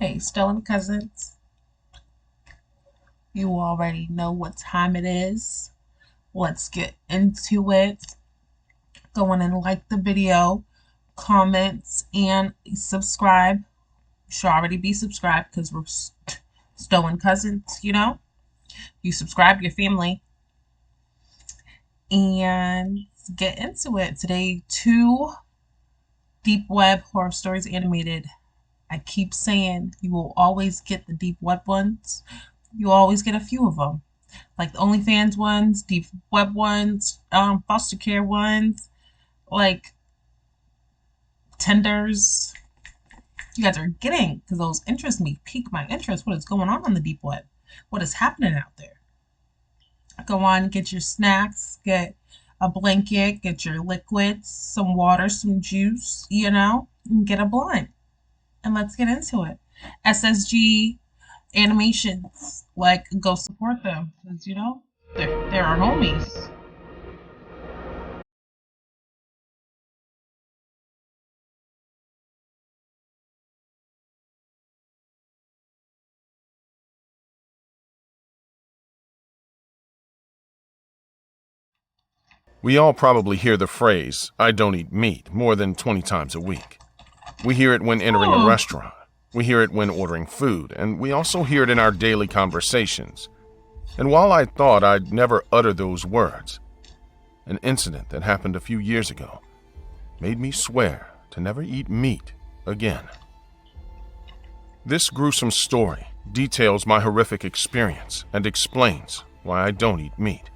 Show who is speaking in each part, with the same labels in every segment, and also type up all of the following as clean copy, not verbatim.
Speaker 1: Hey, Stolen Cousins, you already know what time it is. Let's get into it. Go on and like the video, comments, and subscribe. You should already be subscribed because we're Stolen Cousins, you know? You subscribe, your family. And get into it. Today, 2 deep web horror stories animated. I keep saying you will always get the deep web ones. You always get a few of them. Like the OnlyFans ones, deep web ones, foster care ones, like tenders. You guys are getting, because those interest me, pique my interest. What is going on the deep web? What is happening out there? Go on, get your snacks, get a blanket, get your liquids, some water, some juice, and get a blunt. And let's get into it. SSG animations, like, go support them, because they're our homies.
Speaker 2: We all probably hear the phrase, "I don't eat meat," more than 20 times a week. We hear it when entering a restaurant. We hear it when ordering food, and we also hear it in our daily conversations. And while I thought I'd never utter those words, an incident that happened a few years ago made me swear to never eat meat again. This gruesome story details my horrific experience and explains why I don't eat meat.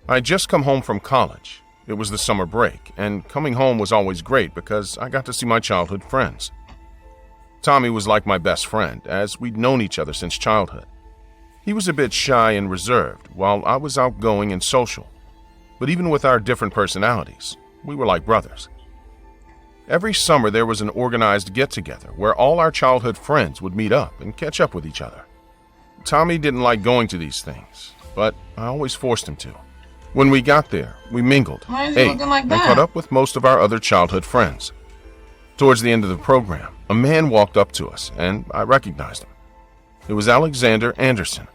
Speaker 2: I'd just come home from college. It was the summer break, and coming home was always great because I got to see my childhood friends. Tommy was like my best friend, as we'd known each other since childhood. He was a bit shy and reserved, while I was outgoing and social. But even with our different personalities, we were like brothers. Every summer there was an organized get-together where all our childhood friends would meet up and catch up with each other. Tommy didn't like going to these things, but I always forced him to. When we got there, we mingled, ate, and caught up with most of our other childhood friends. Towards the end of the program, a man walked up to us, and I recognized him. It was Alexander Anderson.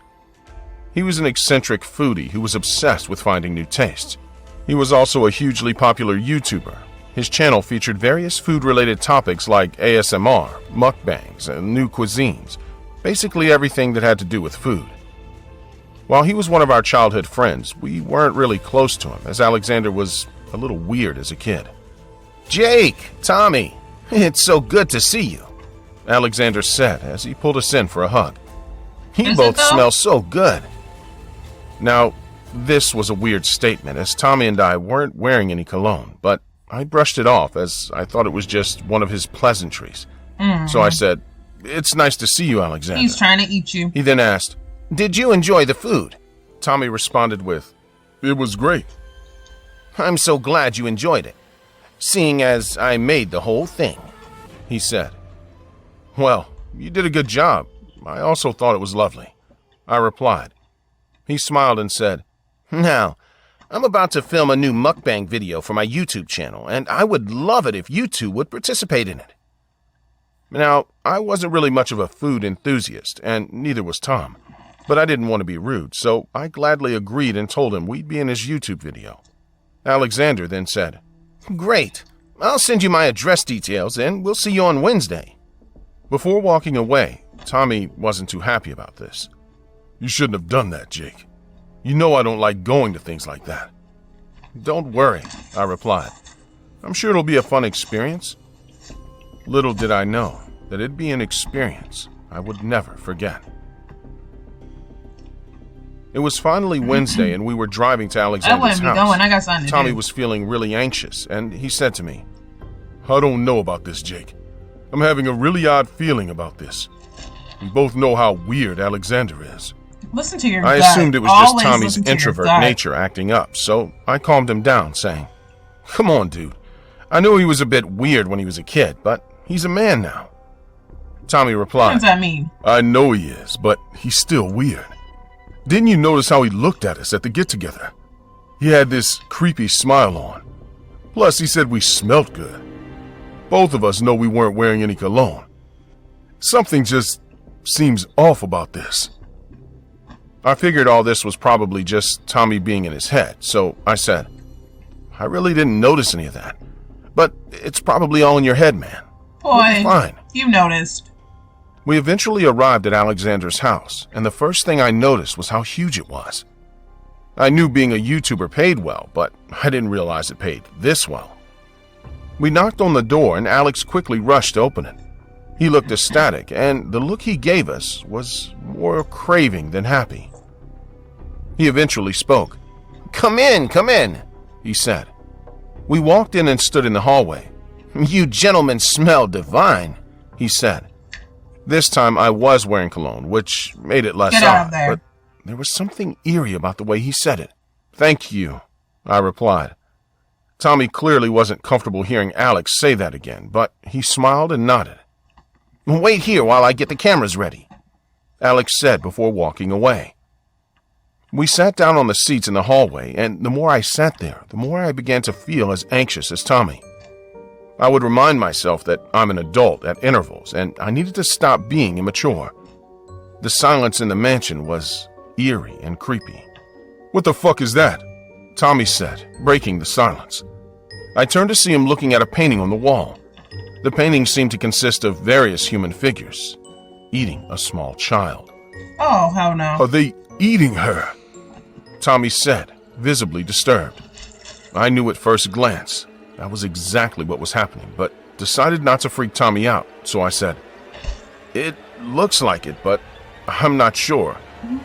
Speaker 2: He was an eccentric foodie who was obsessed with finding new tastes. He was also a hugely popular YouTuber. His channel featured various food-related topics like ASMR, mukbangs, and new cuisines, basically everything that had to do with food. While he was one of our childhood friends, we weren't really close to him, as Alexander was a little weird as a kid.
Speaker 3: "Jake, Tommy, it's so good to see you,"
Speaker 2: Alexander said as he pulled us in for a hug.
Speaker 3: "You both smell so good."
Speaker 2: Now, this was a weird statement, as Tommy and I weren't wearing any cologne, but I brushed it off as I thought it was just one of his pleasantries. So I said, "It's nice to see you, Alexander."
Speaker 1: He's trying to eat you.
Speaker 2: He then asked,
Speaker 3: "Did you enjoy the food?"
Speaker 2: Tommy responded with, "It was great."
Speaker 3: "I'm so glad you enjoyed it, seeing as I made the whole thing,"
Speaker 2: he said. "Well, you did a good job. I also thought it was lovely," I replied. He smiled and said,
Speaker 3: "Now, I'm about to film a new mukbang video for my YouTube channel, and I would love it if you two would participate in it."
Speaker 2: Now, I wasn't really much of a food enthusiast, and neither was Tom, but I didn't want to be rude, so I gladly agreed and told him we'd be in his YouTube video. Alexander then said,
Speaker 3: "Great. I'll send you my address details, and we'll see you on Wednesday."
Speaker 2: Before walking away, Tommy wasn't too happy about this. "You shouldn't have done that, Jake. You know I don't like going to things like that." "Don't worry," I replied. "I'm sure it'll be a fun experience." Little did I know that it'd be an experience I would never forget. It was finally Wednesday, and we were driving to Alexander's house.
Speaker 1: I got something to
Speaker 2: Tommy
Speaker 1: do.
Speaker 2: was feeling really anxious, and he said to me, "I don't know about this, Jake. I'm having a really odd feeling about this. We both know how weird Alexander is."
Speaker 1: Listen to your
Speaker 2: I
Speaker 1: gut.
Speaker 2: assumed it was
Speaker 1: Always
Speaker 2: just Tommy's
Speaker 1: listen to your
Speaker 2: introvert
Speaker 1: gut.
Speaker 2: nature acting up, so I calmed him down, saying, "Come on, dude. I knew he was a bit weird when he was a kid, but he's a man now." Tommy
Speaker 1: What
Speaker 2: replied,
Speaker 1: does that mean?
Speaker 2: "I know he is, but he's still weird. Didn't you notice how he looked at us at the get-together? He had this creepy smile on. Plus, he said we smelt good. Both of us know we weren't wearing any cologne. Something just seems off about this. I figured all this was probably just Tommy being in his head, so I said, I really didn't notice any of that. But it's probably all in your head, man.
Speaker 1: Boy,
Speaker 2: Fine.
Speaker 1: you noticed.
Speaker 2: We eventually arrived at Alexander's house, and the first thing I noticed was how huge it was. I knew being a YouTuber paid well, but I didn't realize it paid this well. We knocked on the door, and Alex quickly rushed to open it. He looked ecstatic, and the look he gave us was more craving than happy. He eventually spoke. Come in, he said. We walked in and stood in the hallway. You gentlemen smell divine, he said. This time I was wearing cologne, which made it less
Speaker 1: Get out
Speaker 2: odd,
Speaker 1: of there.
Speaker 2: but there was something eerie about the way he said it. Thank you, I replied. Tommy clearly wasn't comfortable hearing Alex say that again, but he smiled and nodded. Wait here while I get the cameras ready, Alex said before walking away. We sat down on the seats in the hallway, and the more I sat there, the more I began to feel as anxious as Tommy. I would remind myself that I'm an adult at intervals, and I needed to stop being immature. The silence in the mansion was eerie and creepy. What the fuck is that? Tommy said, breaking the silence. I turned to see him looking at a painting on the wall. The painting seemed to consist of various human figures, eating a small child.
Speaker 1: Oh, hell no.
Speaker 2: Are they eating her? Tommy said, visibly disturbed. I knew at first glance that was exactly what was happening, but decided not to freak Tommy out, so I said, It looks like it, but I'm not sure.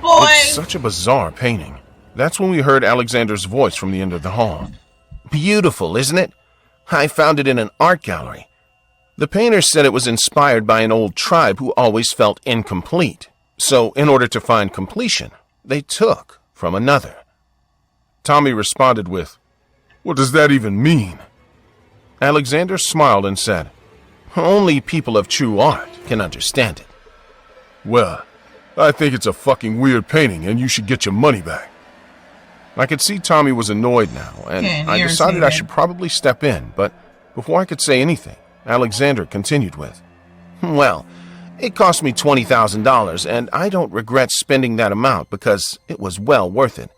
Speaker 1: Boy!
Speaker 2: It's such a bizarre painting. That's when we heard Alexander's voice from the end of the hall. Beautiful, isn't it? I found it in an art gallery. The painter said it was inspired by an old tribe who always felt incomplete. So, in order to find completion, they took from another. Tommy responded with, What does that even mean? Alexander smiled and said, Only people of true art can understand it. Well, I think it's a fucking weird painting and you should get your money back. I could see Tommy was annoyed now, and I decided I should probably step in, but before I could say anything, Alexander continued with, Well, it cost me $20,000, and I don't regret spending that amount because it was well worth it.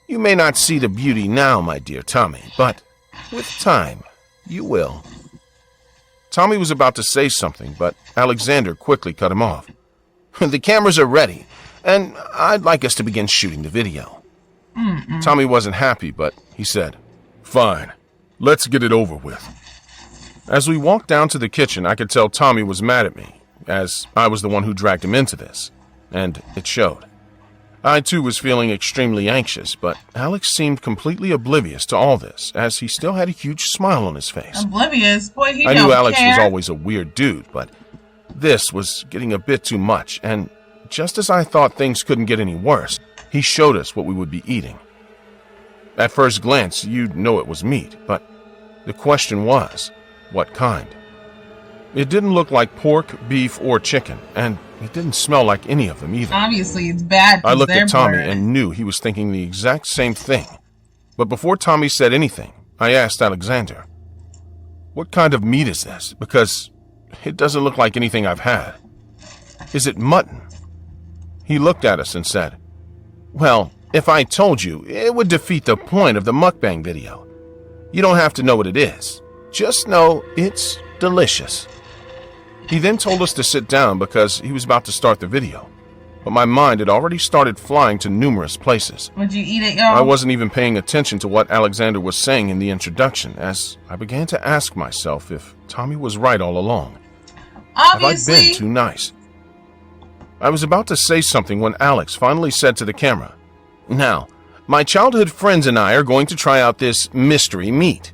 Speaker 2: You may not see the beauty now, my dear Tommy, but with time, you will. Tommy was about to say something, but Alexander quickly cut him off. The cameras are ready, and I'd like us to begin shooting the video. Tommy wasn't happy, but he said, Fine, let's get it over with. As we walked down to the kitchen, I could tell Tommy was mad at me, as I was the one who dragged him into this, and it showed. I too was feeling extremely anxious, but Alex seemed completely oblivious to all this, as he still had a huge smile on his face.
Speaker 1: Oblivious? Boy, he
Speaker 2: I
Speaker 1: don't
Speaker 2: knew Alex
Speaker 1: care.
Speaker 2: was always a weird dude, but this was getting a bit too much, and just as I thought things couldn't get any worse, he showed us what we would be eating. At first glance, you'd know it was meat, but the question was, what kind? It didn't look like pork, beef, or chicken, and it didn't smell like any of them either.
Speaker 1: Obviously, it's bad.
Speaker 2: I looked
Speaker 1: they're
Speaker 2: at Tommy
Speaker 1: burnt.
Speaker 2: and knew he was thinking the exact same thing. But before Tommy said anything, I asked Alexander, What kind of meat is this? Because it doesn't look like anything I've had. Is it mutton? He looked at us and said, Well, if I told you, it would defeat the point of the mukbang video. You don't have to know what it is. Just know it's delicious. He then told us to sit down because he was about to start the video. But my mind had already started flying to numerous places.
Speaker 1: Would you eat it, yo?
Speaker 2: I wasn't even paying attention to what Alexander was saying in the introduction as I began to ask myself if Tommy was right all along.
Speaker 1: Obviously.
Speaker 2: Have I been too nice? I was about to say something when Alex finally said to the camera, Now, my childhood friends and I are going to try out this mystery meat.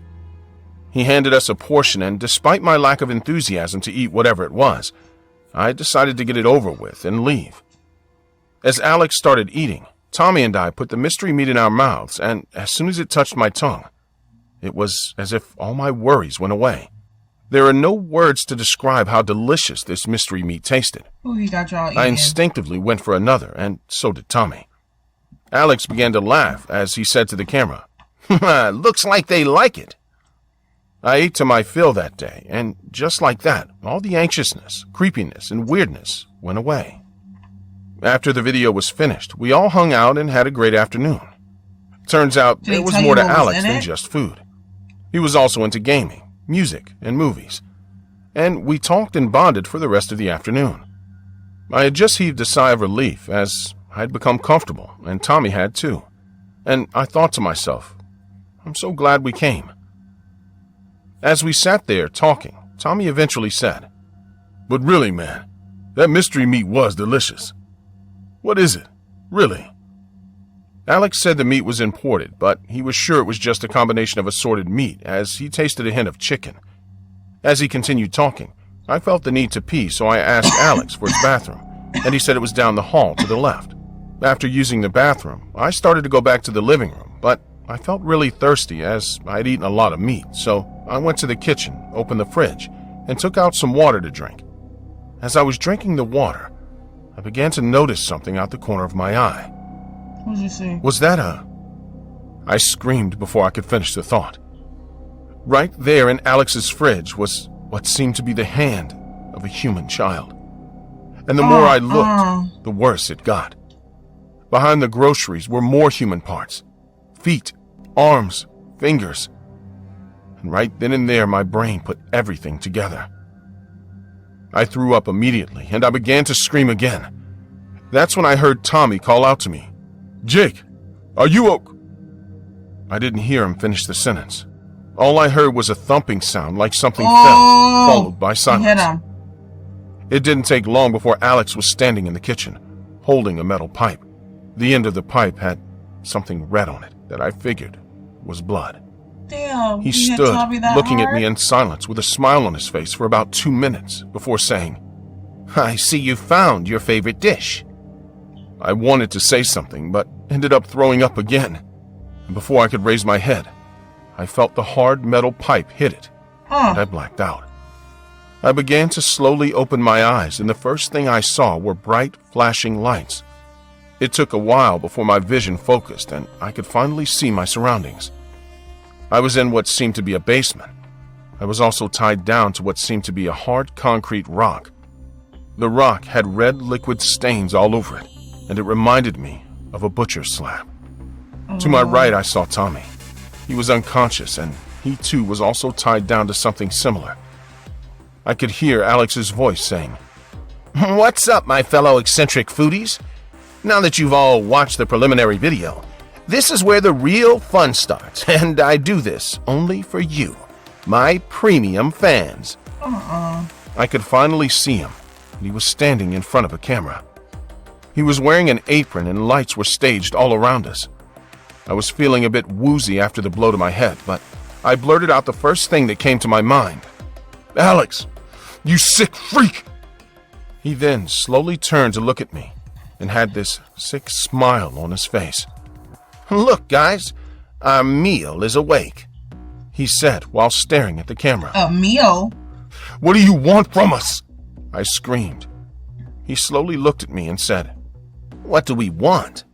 Speaker 2: He handed us a portion, and despite my lack of enthusiasm to eat whatever it was, I decided to get it over with and leave. As Alex started eating, Tommy and I put the mystery meat in our mouths, and as soon as it touched my tongue, it was as if all my worries went away. There are no words to describe how delicious this mystery meat tasted.
Speaker 1: Who he got y'all eating?
Speaker 2: I instinctively went for another, and so did Tommy. Alex began to laugh as he said to the camera, Looks like they like it. I ate to my fill that day, and just like that, all the anxiousness, creepiness, and weirdness went away. After the video was finished, we all hung out and had a great afternoon. Turns out there was more to Alex than just food. He was also into gaming, music, and movies. And we talked and bonded for the rest of the afternoon. I had just heaved a sigh of relief as I had become comfortable, and Tommy had too. And I thought to myself, I'm so glad we came. As we sat there talking, Tommy eventually said, "But really, man, that mystery meat was delicious. What is it? Really?" Alex said the meat was imported, but he was sure it was just a combination of assorted meat, as he tasted a hint of chicken. As he continued talking, I felt the need to pee, so I asked Alex for his bathroom, and he said it was down the hall to the left. After using the bathroom, I started to go back to the living room, but I felt really thirsty as I'd eaten a lot of meat, so I went to the kitchen, opened the fridge, and took out some water to drink. As I was drinking the water, I began to notice something out the corner of my eye.
Speaker 1: What did you see?
Speaker 2: Was that a... I screamed before I could finish the thought. Right there in Alex's fridge was what seemed to be the hand of a human child. And the more I looked, the worse it got. Behind the groceries were more human parts. Feet, arms, fingers. And right then and there, my brain put everything together. I threw up immediately, and I began to scream again. That's when I heard Tommy call out to me, "Jake, are you okay?" I didn't hear him finish the sentence. All I heard was a thumping sound like something fell, followed by silence.
Speaker 1: Hit him.
Speaker 2: It didn't take long before Alex was standing in the kitchen, holding a metal pipe. The end of the pipe had something red on it that I figured was blood.
Speaker 1: Damn.
Speaker 2: He stood looking at me in silence with a smile on his face for about 2 minutes before saying, "I see you found your favorite dish." I wanted to say something, but ended up throwing up again. And before I could raise my head, I felt the hard metal pipe hit it, and I blacked out. I began to slowly open my eyes, and the first thing I saw were bright, flashing lights. It took a while before my vision focused, and I could finally see my surroundings. I was in what seemed to be a basement. I was also tied down to what seemed to be a hard concrete rock. The rock had red liquid stains all over it, and it reminded me of a butcher's slab. To my right, I saw Tommy. He was unconscious, and he too was also tied down to something similar. I could hear Alex's voice saying, "What's up, my fellow eccentric foodies? Now that you've all watched the preliminary video, this is where the real fun starts, and I do this only for you, my premium fans." I could finally see him, and he was standing in front of a camera. He was wearing an apron, and lights were staged all around us. I was feeling a bit woozy after the blow to my head, but I blurted out the first thing that came to my mind. "Alex, you sick freak!" He then slowly turned to look at me and had this sick smile on his face. "Look, guys, our meal is awake," he said while staring at the camera.
Speaker 1: A meal?
Speaker 2: "What do you want from us?" I screamed. He slowly looked at me and said, "What do we want?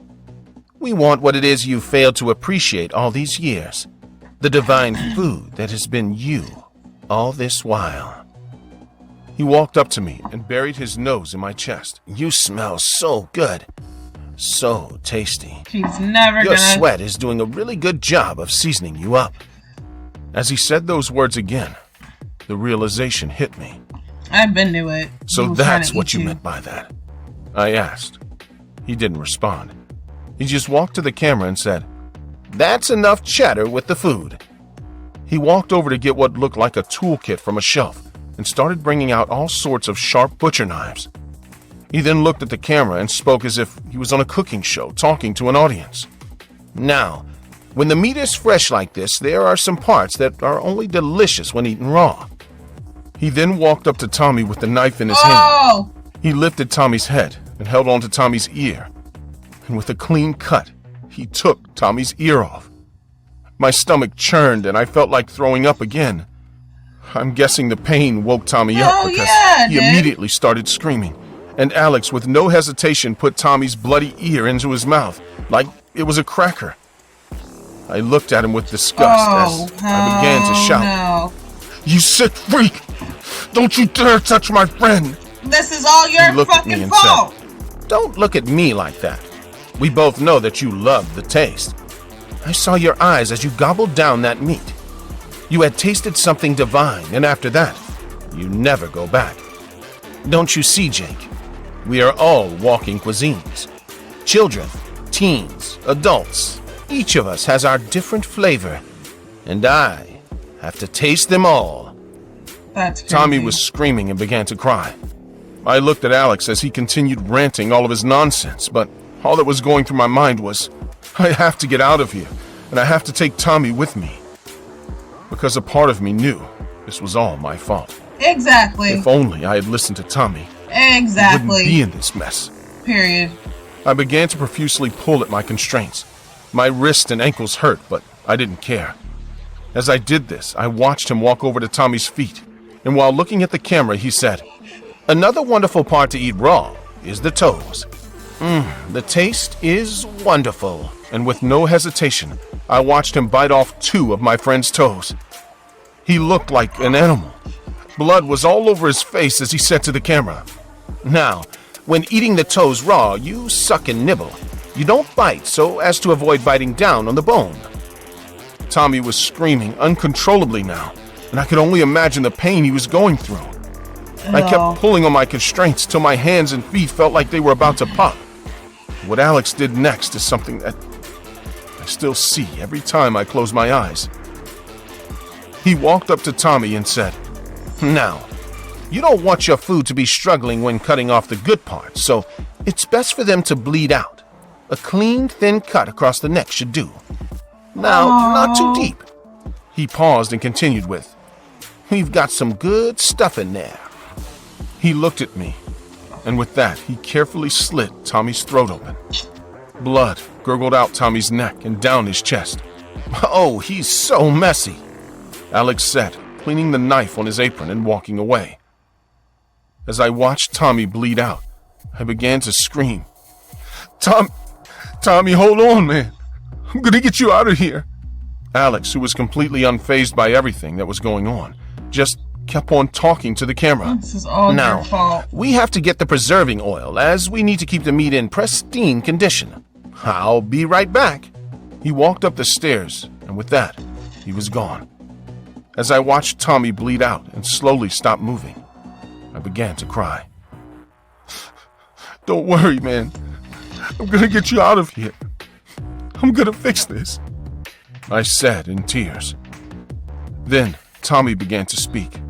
Speaker 2: We want what it is you failed to appreciate all these years. The divine food that has been you all this while." He walked up to me and buried his nose in my chest. "You smell so good. So tasty.
Speaker 1: She's never
Speaker 2: Your
Speaker 1: gonna...
Speaker 2: sweat is doing a really good job of seasoning you up." As he said those words again, the realization hit me.
Speaker 1: I've been to it.
Speaker 2: "So that's what you meant by that?" I asked. He didn't respond. He just walked to the camera and said, "That's enough chatter with the food." He walked over to get what looked like a toolkit from a shelf and started bringing out all sorts of sharp butcher knives. He then looked at the camera and spoke as if he was on a cooking show talking to an audience. "Now, when the meat is fresh like this, there are some parts that are only delicious when eaten raw." He then walked up to Tommy with the knife in his hand. He lifted Tommy's head and held onto Tommy's ear. And with a clean cut, he took Tommy's ear off. My stomach churned and I felt like throwing up again. I'm guessing the pain woke Tommy up because he immediately started screaming. And Alex, with no hesitation, put Tommy's bloody ear into his mouth, like it was a cracker. I looked at him with disgust as I began to shout, You sick freak! Don't you dare touch my friend!
Speaker 1: This is all your
Speaker 2: He looked at me
Speaker 1: fucking
Speaker 2: and
Speaker 1: fault.
Speaker 2: said, "Don't look at me like that. We both know that you love the taste. I saw your eyes as you gobbled down that meat. You had tasted something divine, and after that, you never go back. Don't you see, Jake? We are all walking cuisines. Children, teens, adults, each of us has our different flavor, and I have to taste them all."
Speaker 1: That's crazy.
Speaker 2: Tommy was screaming and began to cry. I looked at Alex as he continued ranting all of his nonsense, but all that was going through my mind was, I have to get out of here, and I have to take Tommy with me. Because a part of me knew this was all my fault.
Speaker 1: Exactly.
Speaker 2: If only I had listened to Tommy,
Speaker 1: Exactly.
Speaker 2: I wouldn't be in this mess.
Speaker 1: Period.
Speaker 2: I began to profusely pull at my constraints. My wrists and ankles hurt, but I didn't care. As I did this, I watched him walk over to Tommy's feet, and while looking at the camera, he said, "Another wonderful part to eat raw is the toes. The taste is wonderful." And with no hesitation, I watched him bite off 2 of my friend's toes. He looked like an animal. Blood was all over his face as he said to the camera, "Now, when eating the toes raw, you suck and nibble. You don't bite so as to avoid biting down on the bone." Tommy was screaming uncontrollably now, and I could only imagine the pain he was going through. I kept pulling on my constraints till my hands and feet felt like they were about to pop. What Alex did next is something that I still see every time I close my eyes. He walked up to Tommy and said, "Now, you don't want your food to be struggling when cutting off the good parts, so it's best for them to bleed out. A clean, thin cut across the neck should do. Now, not too deep." He paused and continued with, "We've got some good stuff in there." He looked at me, and with that, he carefully slit Tommy's throat open. Blood gurgled out Tommy's neck and down his chest. "Oh, he's so messy," Alex said, cleaning the knife on his apron and walking away. As I watched Tommy bleed out, I began to scream, Tommy, hold on, man. I'm gonna get you out of here." Alex, who was completely unfazed by everything that was going on, just kept on talking to the camera.
Speaker 1: This is all
Speaker 2: "Now,
Speaker 1: your fault.
Speaker 2: we have to get the preserving oil, as we need to keep the meat in pristine condition. I'll be right back." He walked up the stairs, and with that, he was gone. As I watched Tommy bleed out and slowly stop moving, I began to cry. "Don't worry, man. I'm gonna get you out of here. I'm gonna fix this," I said in tears. Then Tommy began to speak.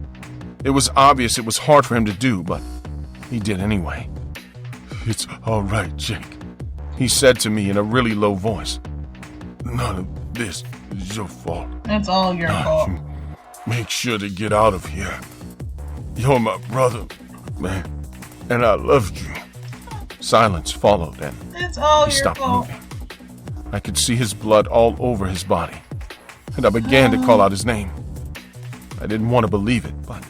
Speaker 2: It was obvious it was hard for him to do, but he did anyway. "It's all right, Jake," he said to me in a really low voice. "None of this is your fault.
Speaker 1: It's all your fault.
Speaker 2: Make sure to get out of here. You're my brother, man, and I loved you." Silence followed, and
Speaker 1: It's all
Speaker 2: he
Speaker 1: your
Speaker 2: stopped
Speaker 1: fault.
Speaker 2: moving. I could see his blood all over his body, and I began to call out his name. I didn't want to believe it, but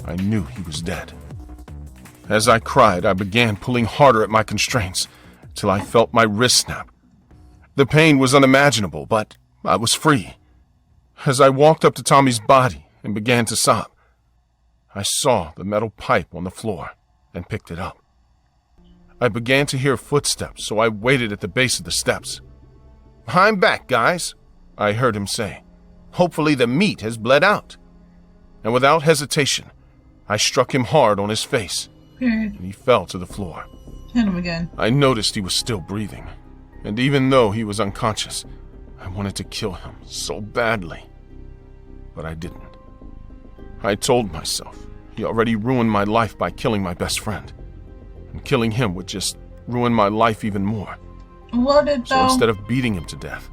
Speaker 2: I knew he was dead. As I cried, I began pulling harder at my constraints till I felt my wrist snap. The pain was unimaginable, but I was free. As I walked up to Tommy's body and began to sob, I saw the metal pipe on the floor and picked it up. I began to hear footsteps, so I waited at the base of the steps. "I'm back, guys," I heard him say. "Hopefully the meat has bled out." And without hesitation, I struck him hard on his face,
Speaker 1: Period.
Speaker 2: and he fell to the floor.
Speaker 1: Hit him again.
Speaker 2: I noticed he was still breathing, and even though he was unconscious, I wanted to kill him so badly. But I didn't. I told myself he already ruined my life by killing my best friend, and killing him would just ruin my life even more.
Speaker 1: Would it
Speaker 2: So
Speaker 1: though?
Speaker 2: instead of beating him to death,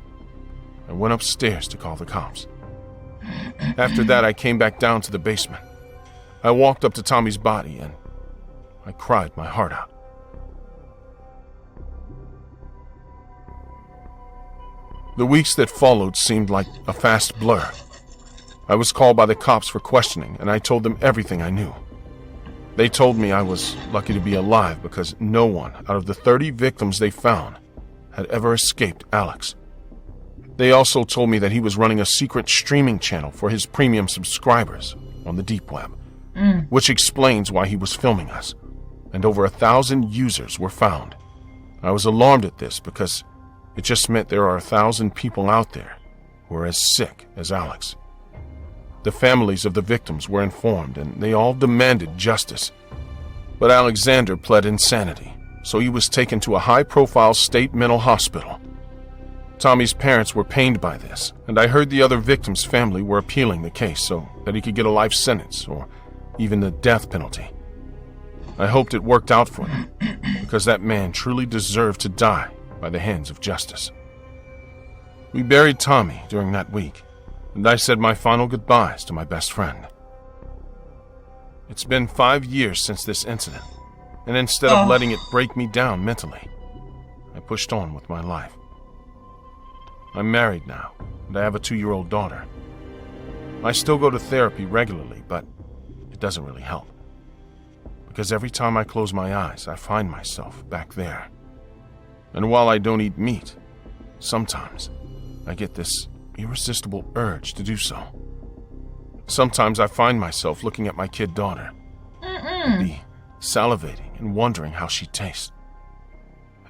Speaker 2: I went upstairs to call the cops. After that, I came back down to the basement. I walked up to Tommy's body and I cried my heart out. The weeks that followed seemed like a fast blur. I was called by the cops for questioning, and I told them everything I knew. They told me I was lucky to be alive because no one out of the 30 victims they found had ever escaped Alex. They also told me that he was running a secret streaming channel for his premium subscribers on the deep web, which explains why he was filming us, and over 1,000 users were found. I was alarmed at this because it just meant there are 1,000 people out there who are as sick as Alex. The families of the victims were informed, and they all demanded justice. But Alexander pled insanity, so he was taken to a high-profile state mental hospital. Tommy's parents were pained by this, and I heard the other victims' family were appealing the case so that he could get a life sentence or even the death penalty. I hoped it worked out for them, because that man truly deserved to die by the hands of justice. We buried Tommy during that week, and I said my final goodbyes to my best friend. It's been 5 years since this incident, and instead of letting it break me down mentally, I pushed on with my life. I'm married now, and I have a 2-year-old daughter. I still go to therapy regularly, but it doesn't really help. Because every time I close my eyes, I find myself back there. And while I don't eat meat, sometimes I get this irresistible urge to do so. Sometimes I find myself looking at my kid daughter, be salivating and wondering how she tastes.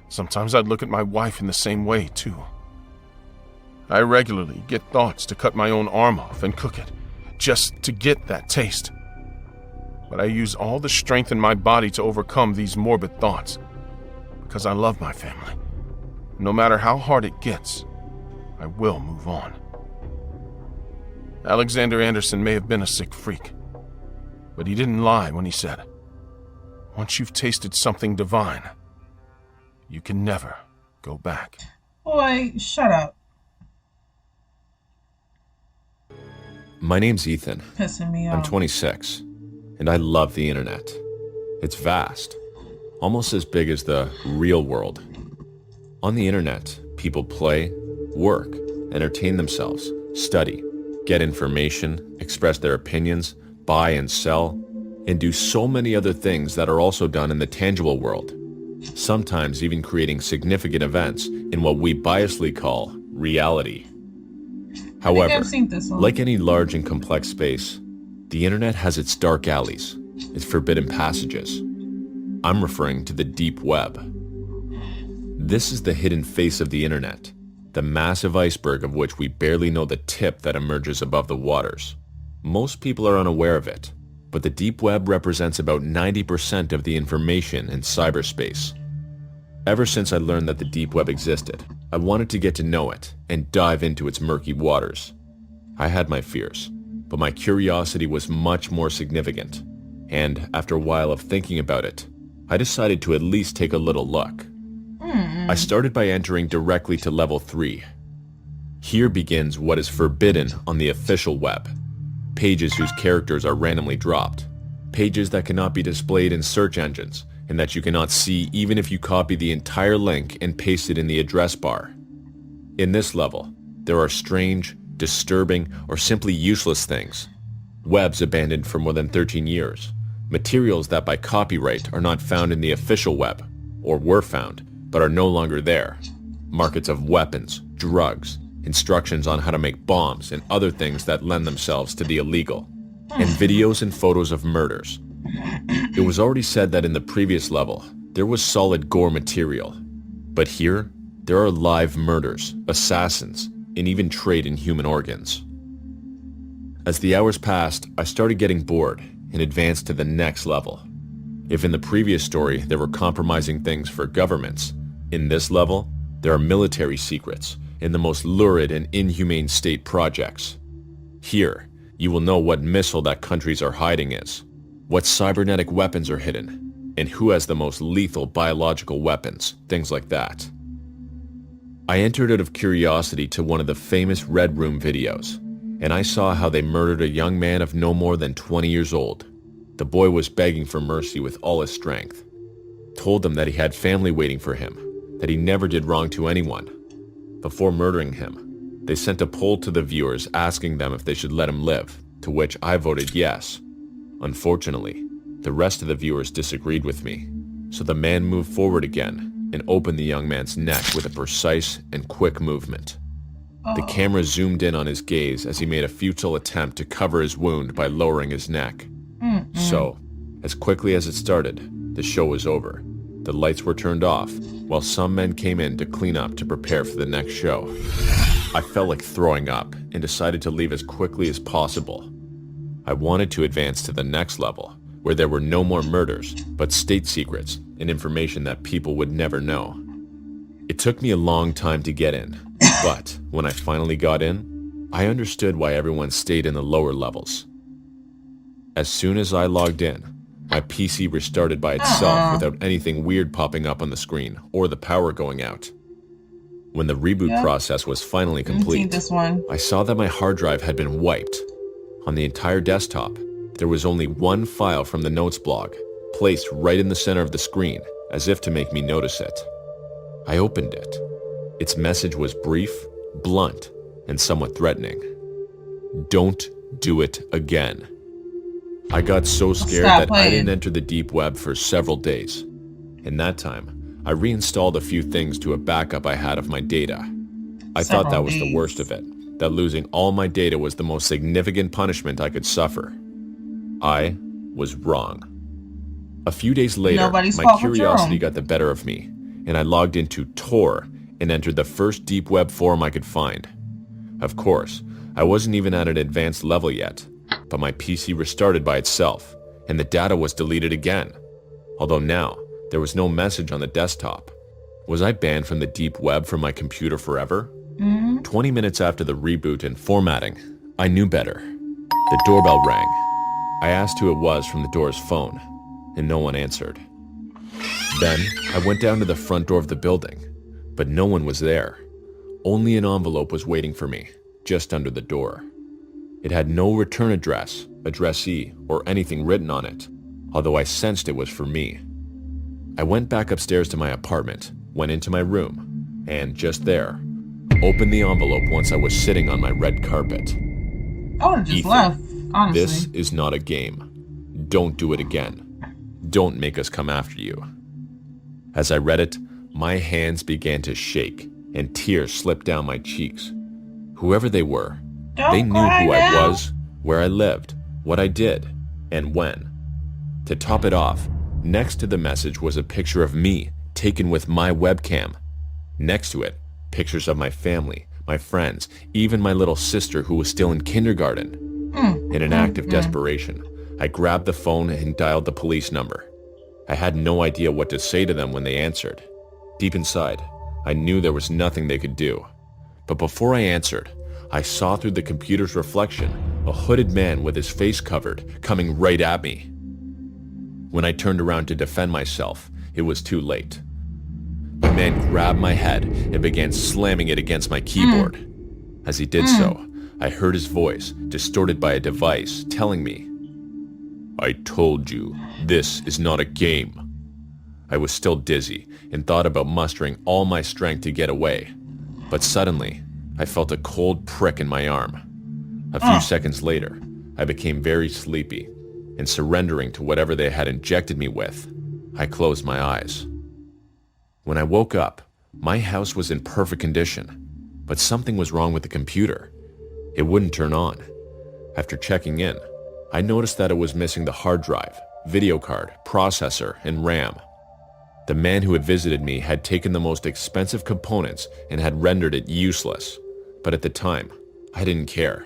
Speaker 2: Sometimes I'd look at my wife in the same way, too. I regularly get thoughts to cut my own arm off and cook it, just to get that taste. But I use all the strength in my body to overcome these morbid thoughts, because I love my family. No matter how hard it gets, I will move on. Alexander Anderson may have been a sick freak, but he didn't lie when he said, once you've tasted something divine, you can never go back.
Speaker 1: Boy, shut up.
Speaker 4: My name's Ethan.
Speaker 1: Pissing me off.
Speaker 4: I'm 26, and I love the internet. It's vast, almost as big as the real world. On the internet, people play, work, entertain themselves, study, get information, express their opinions, buy and sell, and do so many other things that are also done in the tangible world, sometimes even creating significant events in what we biasly call reality. However,
Speaker 1: I've seen this one.
Speaker 4: like any large and complex space, the internet has its dark alleys, its forbidden passages. I'm referring to the deep web. This is the hidden face of the internet, the massive iceberg of which we barely know the tip that emerges above the waters. Most people are unaware of it, but the deep web represents about 90% of the information in cyberspace. Ever since I learned that the deep web existed, I wanted to get to know it and dive into its murky waters. I had my fears, but my curiosity was much more significant, and after a while of thinking about it, I decided to at least take a little look. I started by entering directly to level 3. Here begins what is forbidden on the official web. Pages whose characters are randomly dropped. Pages that cannot be displayed in search engines, and that you cannot see even if you copy the entire link and paste it in the address bar. In this level, there are strange, disturbing, or simply useless things. Webs abandoned for more than 13 years. Materials that by copyright are not found in the official web, or were found, but are no longer there. Markets of weapons, drugs, instructions on how to make bombs, and other things that lend themselves to the illegal. And videos and photos of murders. It was already said that in the previous level, there was solid gore material. But here, there are live murders, assassins, and even trade in human organs. As the hours passed, I started getting bored and advanced to the next level. If in the previous story there were compromising things for governments, in this level, there are military secrets and the most lurid and inhumane state projects. Here, you will know what missile that countries are hiding is, what cybernetic weapons are hidden, and who has the most lethal biological weapons, things like that. I entered out of curiosity to one of the famous Red Room videos, and I saw how they murdered a young man of no more than 20 years old. The boy was begging for mercy with all his strength. Told them that he had family waiting for him, that he never did wrong to anyone. Before murdering him, they sent a poll to the viewers asking them if they should let him live, to which I voted yes. Unfortunately, the rest of the viewers disagreed with me, so the man moved forward again and opened the young man's neck with a precise and quick movement. The camera zoomed in on his gaze as he made a futile attempt to cover his wound by lowering his neck. So, as quickly as it started, the show was over. The lights were turned off, while some men came in to clean up to prepare for the next show. I felt like throwing up and decided to leave as quickly as possible. I wanted to advance to the next level, where there were no more murders, but state secrets and information that people would never know. It took me a long time to get in, but when I finally got in, I understood why everyone stayed in the lower levels. As soon as I logged in, my PC restarted by itself without anything weird popping up on the screen or the power going out. When the reboot process was finally complete, I saw that my hard drive had been wiped. On the entire desktop, there was only one file from the notes blog, placed right in the center of the screen, as if to make me notice it. I opened it. Its message was brief, blunt, and somewhat threatening. Don't do it again. I got so scared that I didn't enter the deep web for several days. In that time, I reinstalled a few things to a backup I had of my data. I thought that was the worst of it, that losing all my data was the most significant punishment I could suffer. I was wrong. A few days later, my curiosity got the better of me, and I logged into Tor and entered the first deep web forum I could find. Of course, I wasn't even at an advanced level yet, but my PC restarted by itself, and the data was deleted again. Although now, there was no message on the desktop. Was I banned from the deep web from my computer forever? 20 minutes after the reboot and formatting, I knew better. The doorbell rang. I asked who it was from the door's phone, and no one answered. Then, I went down to the front door of the building, but no one was there. Only an envelope was waiting for me, just under the door. It had no return address, addressee, or anything written on it, although I sensed it was for me. I went back upstairs to my apartment, went into my room, and just there, opened the envelope once I was sitting on my red carpet.
Speaker 1: I would have just left, honestly.
Speaker 4: This is not a game. Don't do it again. Don't make us come after you. As I read it, my hands began to shake, and tears slipped down my cheeks. Whoever they were, they knew who I was, where I lived, what I did, and when. To top it off, next to the message was a picture of me, taken with my webcam. Next to it, pictures of my family, my friends, even my little sister who was still in kindergarten. In an act of desperation, I grabbed the phone and dialed the police number. I had no idea what to say to them when they answered. Deep inside, I knew there was nothing they could do. But before I answered, I saw through the computer's reflection a hooded man with his face covered coming right at me. When I turned around to defend myself, it was too late. The man grabbed my head and began slamming it against my keyboard. As he did so, I heard his voice, distorted by a device, telling me, "I told you, this is not a game." I was still dizzy and thought about mustering all my strength to get away. But suddenly, I felt a cold prick in my arm. A few seconds later, I became very sleepy, and surrendering to whatever they had injected me with, I closed my eyes. When I woke up, my house was in perfect condition, but something was wrong with the computer. It wouldn't turn on. After checking in, I noticed that it was missing the hard drive, video card, processor, and RAM. The man who had visited me had taken the most expensive components and had rendered it useless. But at the time, I didn't care.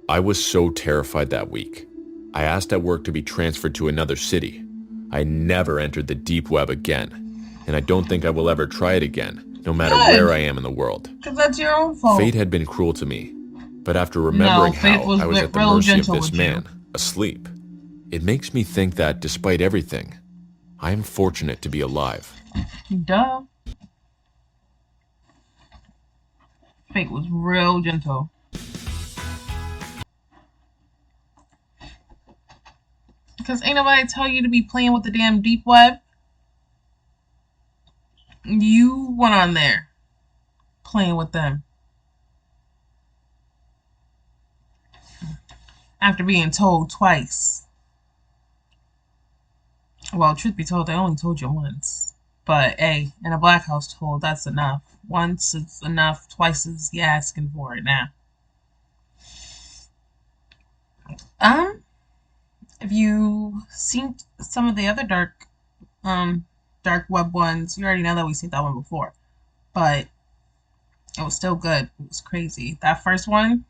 Speaker 4: I was so terrified that week. I asked at work to be transferred to another city. I never entered the deep web again, and I don't think I will ever try it again, no matter where I am in the world.
Speaker 1: Because that's your own fault.
Speaker 4: Fate had been cruel to me, but after remembering how I was at the mercy of this man, asleep, it makes me think that despite everything, I am fortunate to be alive.
Speaker 1: Duh. Fate was real gentle. Because ain't nobody tell you to be playing with the damn deep web. You went on there playing with them. After being told twice. Well, truth be told, I only told you once. But hey, in a black household, that's enough. Once is enough, twice is you asking for it now. Um, if you seen some of the other dark web ones, you already know that we seen that one before. But it was still good. It was crazy. That first one,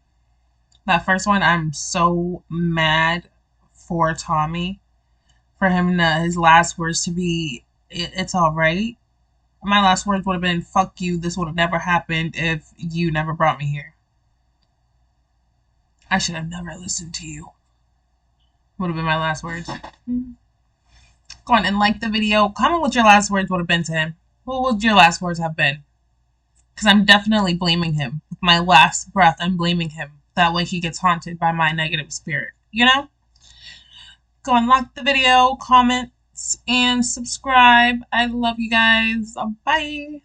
Speaker 1: I'm so mad for Tommy, for him to, his last words to be, it's all right. My last words would have been, fuck you, this would have never happened if you never brought me here. I should have never listened to you. Would have been my last words. Go on and like the video. Comment what your last words would have been to him. What would your last words have been? Because I'm definitely blaming him. With my last breath, I'm blaming him. That way he gets haunted by my negative spirit. You know? Go and like the video, comments, and subscribe. I love you guys. Bye.